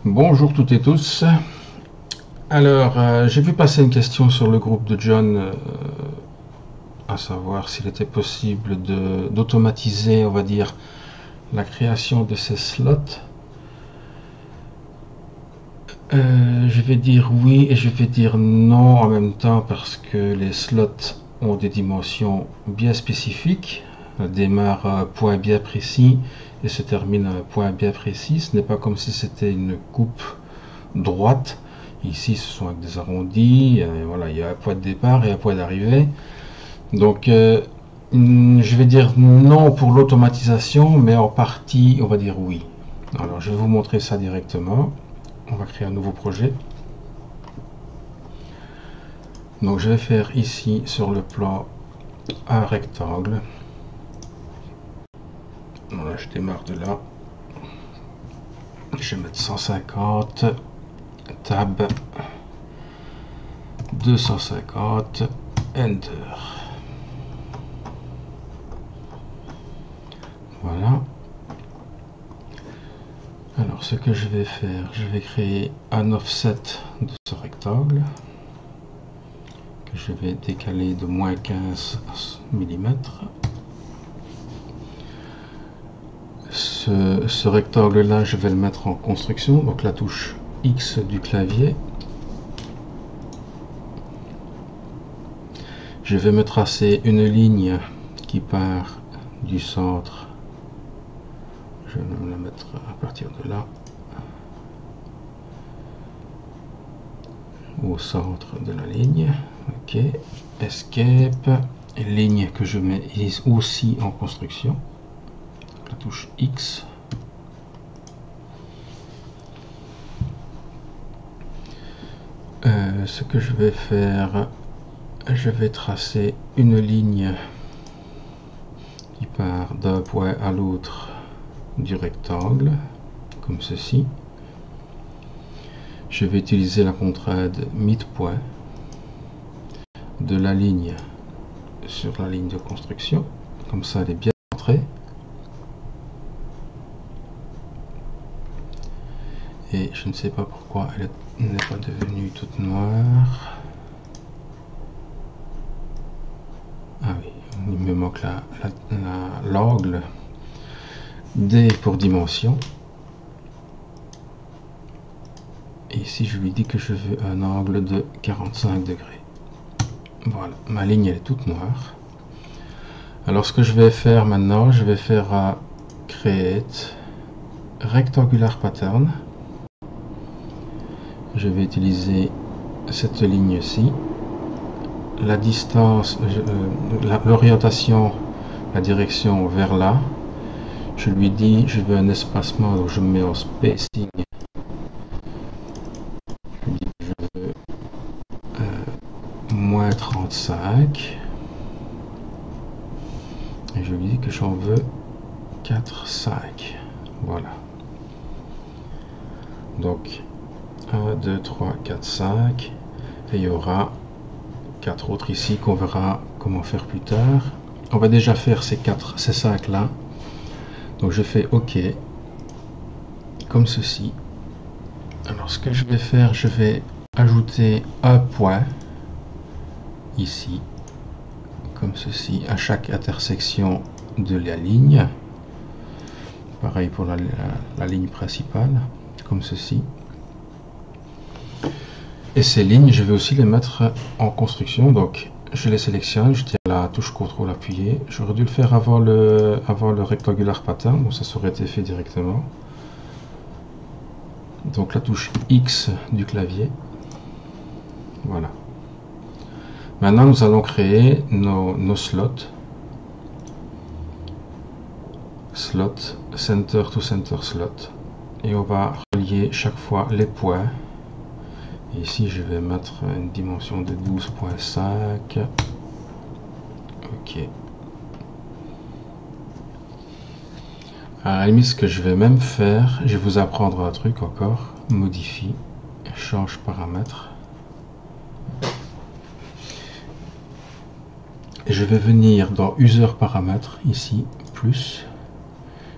Bonjour toutes et tous. Alors, j'ai vu passer une question sur le groupe de John, à savoir s'il était possible d'automatiser, on va dire, la création de ces slots. Je vais dire oui et je vais dire non en même temps parce que les slots ont des dimensions bien spécifiques. Elles démarrent à un point bien précis et se terminent à un point bien précis. Ce n'est pas comme si c'était une coupe droite. Ici, ce sont avec des arrondis. Voilà, il y a un point de départ et un point d'arrivée. Donc, je vais dire non pour l'automatisation, mais en partie, on va dire oui. Alors, je vais vous montrer ça directement. On va créer un nouveau projet. Donc, je vais faire ici sur le plan un rectangle. Voilà, je démarre de là. Je vais mettre 150, tab, 250, enter. Voilà. Alors ce que je vais faire, je vais créer un offset de ce rectangle que je vais décaler de moins 15 mm. Ce rectangle là, je vais le mettre en construction, donc la touche X du clavier. Je vais me tracer une ligne qui part du centre. Je vais me la mettre à partir de là, au centre de la ligne. Ok, escape, ligne que je mets aussi en construction. La touche X. Ce que je vais faire, je vais tracer une ligne qui part d'un point à l'autre du rectangle, comme ceci. Je vais utiliser la contrainte midpoint de la ligne sur la ligne de construction, comme ça elle est bien centrée. Et je ne sais pas pourquoi elle n'est pas devenue toute noire. Ah oui, il me manque l'angle D pour dimension. Et ici je lui dis que je veux un angle de 45 degrés. Voilà, ma ligne elle est toute noire. Alors ce que je vais faire maintenant, je vais faire un create rectangular pattern. Je vais utiliser cette ligne-ci. La distance, l'orientation, la direction vers là. Je lui dis, je veux un espacement, donc je me mets en spacing. Je lui dis que je veux moins 35. Et je lui dis que j'en veux 4, 5. Voilà. Donc, 1, 2, 3, 4, 5. Et il y aura 4 autres ici qu'on verra comment faire plus tard. On va déjà faire ces 5 là. Donc je fais OK, comme ceci. Alors ce que je vais faire, je vais ajouter un point ici, comme ceci, à chaque intersection de la ligne. Pareil pour la ligne principale, comme ceci. Et ces lignes, je vais aussi les mettre en construction. Donc je les sélectionne, je tiens la touche CTRL appuyée. J'aurais dû le faire avant le rectangular pattern, donc ça aurait été fait directement. Donc la touche X du clavier. Voilà. Maintenant nous allons créer nos slots. Slot, center to center slot. Et on va relier chaque fois les points. Et ici je vais mettre une dimension de 12.5. Ok. À la limite, ce que je vais même faire, je vais vous apprendre un truc encore. Modifie, change paramètre. Et je vais venir dans user paramètres ici, plus.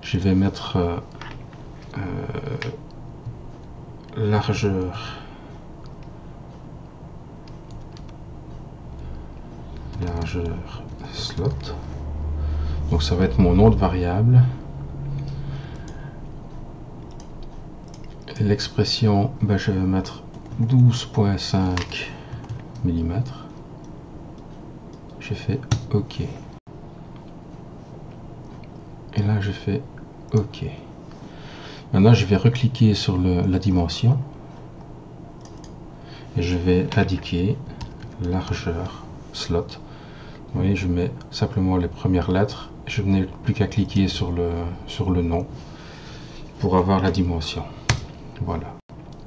Je vais mettre largeur slot. Donc ça va être mon nom de variable. L'expression, je vais mettre 12,5 mm. Je fais OK. Et là je fais OK. Maintenant je vais recliquer sur la dimension et je vais indiquer largeur slot. Vous voyez, je mets simplement les premières lettres. Je n'ai plus qu'à cliquer sur le nom pour avoir la dimension. Voilà.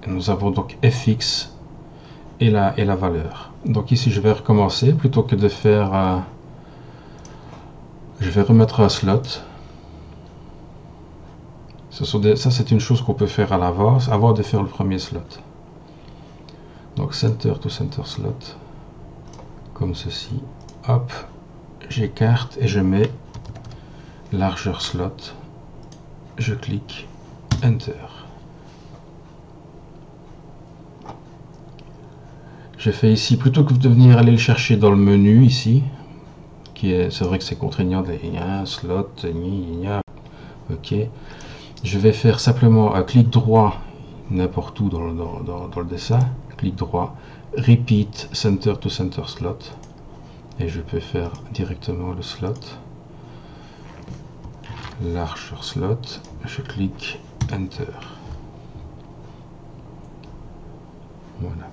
Et nous avons donc fx et la valeur. Donc ici je vais recommencer plutôt que de faire je vais remettre un slot. Ça c'est une chose qu'on peut faire à l'avance avant de faire le premier slot. Donc center to center slot comme ceci. Hop, j'écarte et je mets largeur slot. Je clique enter. J'ai fait ici, plutôt que de venir aller le chercher dans le menu ici, c'est vrai que c'est contraignant, slot, ok. Je vais faire simplement un clic droit n'importe où dans le dessin, clic droit, repeat center to center slot, et je peux faire directement le slot, largeur slot, je clique enter. Voilà.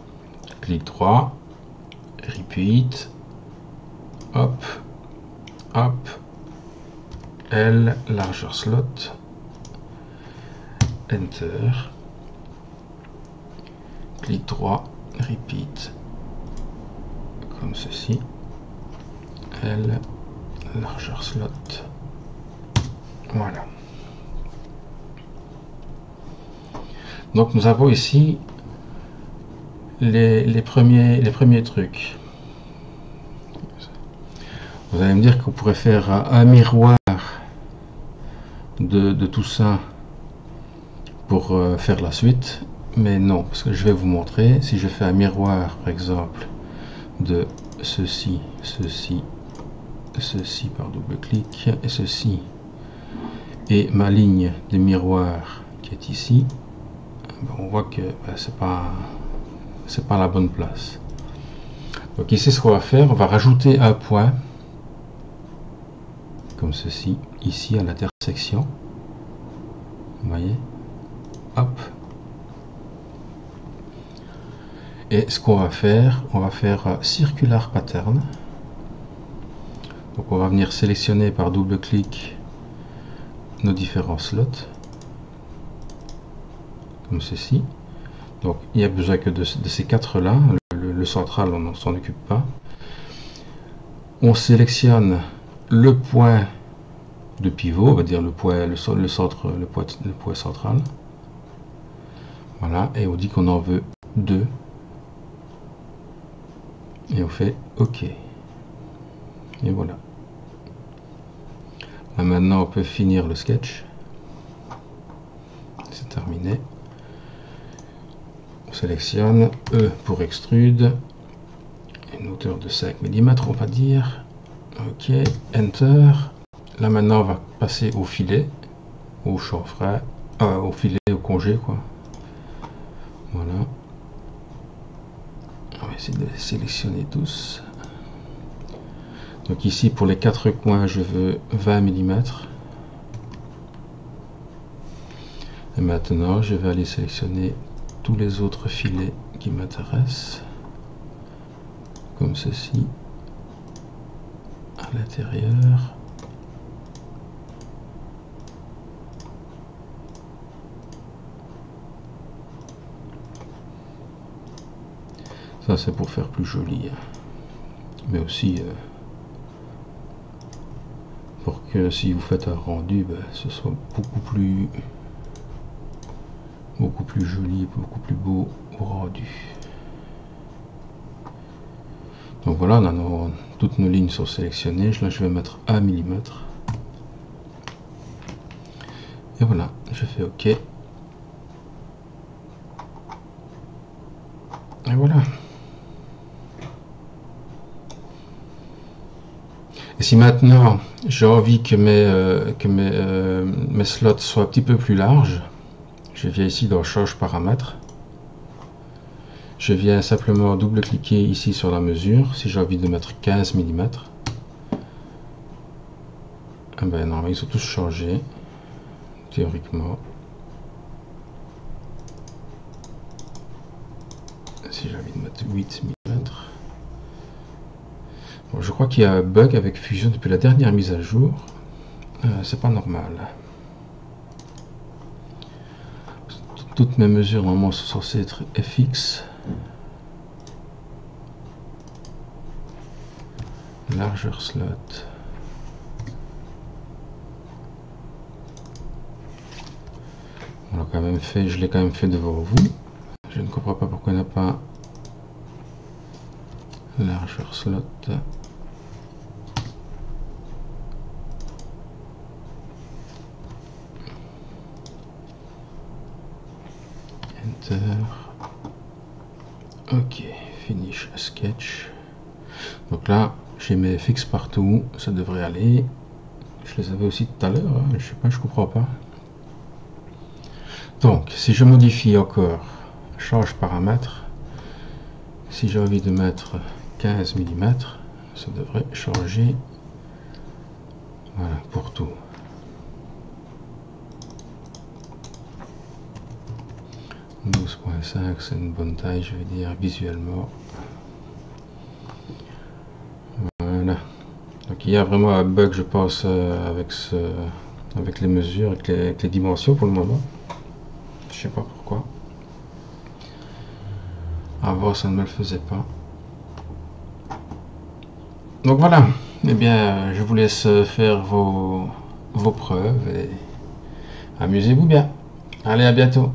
Clic droit, repeat, hop, hop, L, largeur slot, enter, clic droit, repeat, comme ceci, L, largeur slot, voilà. Donc nous avons ici les premiers trucs. Vous allez me dire qu'on pourrait faire un miroir de tout ça pour faire la suite, mais non, parce que je vais vous montrer. Si je fais un miroir par exemple de ceci par double clic et ceci, et ma ligne de miroir qui est ici, on voit que c'est pas la bonne place. Donc ici ce qu'on va faire, on va rajouter un point comme ceci ici à l'intersection, vous voyez, hop, et ce qu'on va faire, on va faire circular pattern. Donc on va venir sélectionner par double clic nos différents slots comme ceci. Donc il n'y a besoin que de ces quatre là, le central on ne s'en occupe pas. On sélectionne le point de pivot, on va dire le point central. Voilà, et on dit qu'on en veut 2. Et on fait OK. Et voilà. Là, maintenant on peut finir le sketch. C'est terminé. On sélectionne E pour extrude. Une hauteur de 5 mm on va dire. OK, Enter. Là maintenant on va passer au filet, au chanfrein, au filet, au congé quoi. Voilà. On va essayer de les sélectionner tous. Donc ici pour les 4 coins je veux 20 mm. Et maintenant je vais aller sélectionner tous les autres filets qui m'intéressent. Comme ceci. À l'intérieur. Ça c'est pour faire plus joli, mais aussi pour que si vous faites un rendu, ce soit beaucoup plus joli, beaucoup plus beau au rendu. Donc voilà, toutes nos lignes sont sélectionnées. Là je vais mettre 1 mm. Et voilà, je fais OK. Et voilà. Et si maintenant j'ai envie que mes slots soient un petit peu plus larges, je viens ici dans Change paramètres. Je viens simplement double-cliquer ici sur la mesure. Si j'ai envie de mettre 15 mm, ah ben non, ils sont tous changés, théoriquement. Si j'ai envie de mettre 8 mm. Bon, je crois qu'il y a un bug avec Fusion depuis la dernière mise à jour. C'est pas normal. Toutes mes mesures normalement sont censées être FX. Largeur slot. On l'a quand même fait, je l'ai quand même fait devant vous. Je ne comprends pas pourquoi il n'y a pas largeur slot. Enter. Ok, finish sketch. Donc là, j'ai mes FX partout, ça devrait aller. Je les avais aussi tout à l'heure, hein, je sais pas, je comprends pas. Donc, si je modifie encore, change paramètre, si j'ai envie de mettre 15 mm, ça devrait changer. Voilà, pour tout. 12.5, c'est une bonne taille, je vais dire, visuellement. Voilà. Donc il y a vraiment un bug, je pense, avec les mesures, avec les dimensions pour le moment. Je sais pas pourquoi. Avant, ça ne me le faisait pas. Donc voilà. Eh bien, je vous laisse faire vos preuves et amusez-vous bien. Allez, à bientôt.